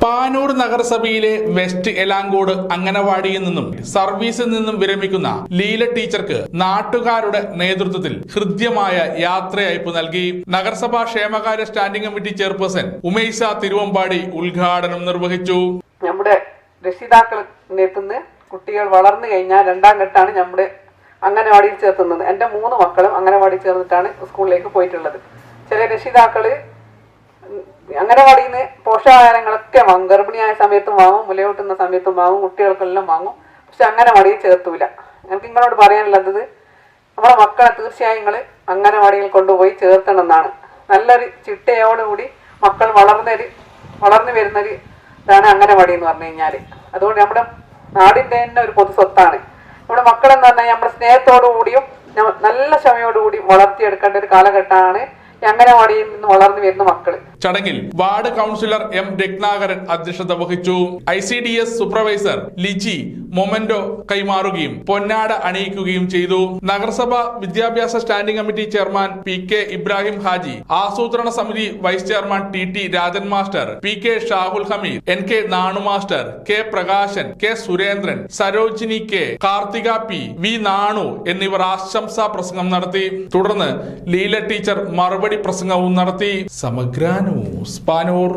പാനൂർ നഗരസഭയിലെ വെസ്റ്റ് എലാങ്കോട് അംഗനവാടിയിൽ നിന്നും സർവീസിൽ നിന്നും വിരമിക്കുന്ന ലീല ടീച്ചർക്ക് നാട്ടുകാരുടെ നേതൃത്വത്തിൽ ഹൃദ്യമായ യാത്രയയപ്പ് നൽകി. നഗരസഭാ ക്ഷേമകാര്യ സ്റ്റാൻഡിംഗ് കമ്മിറ്റി ചെയർപേഴ്സൺ ഉമേഷ തിരുവമ്പാടി ഉദ്ഘാടനം നിർവഹിച്ചു. നമ്മുടെ രക്ഷിതാക്കളെത്തുന്ന കുട്ടികൾ വളർന്നു കഴിഞ്ഞാൽ രണ്ടാം ഘട്ടമാണ് നമ്മുടെ അംഗനവാടിയിൽ ചേർത്തുന്നത്. എൻ്റെ 3 മക്കളും അംഗനവാടിയിൽ ചേർന്നിട്ടാണ് സ്കൂളിലേക്ക് പോയിട്ടുള്ളത്. ചില രക്ഷിതാക്കള് അംഗനവാടിയിൽ നിന്ന് പോഷകാഹാരങ്ങളൊക്കെ വാങ്ങും. ഗർഭിണിയായ സമയത്തും വാങ്ങും, മുലയൂട്ടുന്ന സമയത്തും വാങ്ങും, കുട്ടികൾക്കെല്ലാം വാങ്ങും. പക്ഷെ അംഗനവാടിയിൽ ചേർത്തൂല. എനിക്ക് നിങ്ങളോട് പറയാനുള്ളത്, നമ്മുടെ മക്കളെ തീർച്ചയായും നിങ്ങൾ അംഗനവാടിയിൽ കൊണ്ടുപോയി ചേർത്തണം എന്നാണ്. നല്ലൊരു ചിട്ടയോടുകൂടി മക്കൾ വളർന്നു വരുന്നൊരു ഇതാണ് അംഗനവാടി എന്ന് പറഞ്ഞു കഴിഞ്ഞാൽ. അതുകൊണ്ട് നമ്മുടെ നാടിൻ്റെ തന്നെ ഒരു പൊതു സ്വത്താണ്. നമ്മുടെ മക്കളെന്ന് പറഞ്ഞാൽ നമ്മുടെ സ്നേഹത്തോടുകൂടിയും നല്ല ക്ഷമയോടുകൂടിയും വളർത്തിയെടുക്കേണ്ട ഒരു കാലഘട്ടമാണ് അംഗനവാടിയിൽ നിന്ന് വളർന്നു വരുന്ന മക്കള്. ചടങ്ങിൽ വാർഡ് കൗൺസിലർ എം രത്നാകരൻ അധ്യക്ഷത വഹിച്ചു. ICDS സൂപ്പർവൈസർ ലിജി മൊമെന്റോ കൈമാറുകയും പൊന്നാട അണിയിക്കുകയും ചെയ്തു. നഗരസഭ വിദ്യാഭ്യാസ standing committee chairman PK Ibrahim Haji, ആസൂത്രണ സമിതി vice chairman TT Rajan master, PK Shahul Hameed, NK Nanu master, K Prakashan, K Surendran, Sarojini K, Karthika P, V Nanu എന്നിവർ ആശംസാ പ്രസംഗം നടത്തി. തുടർന്ന് ലീല ടീച്ചർ മറുപടി പ്രസംഗവും നടത്തി. സമഗ്ര ന്യൂസ് പാനൂർ.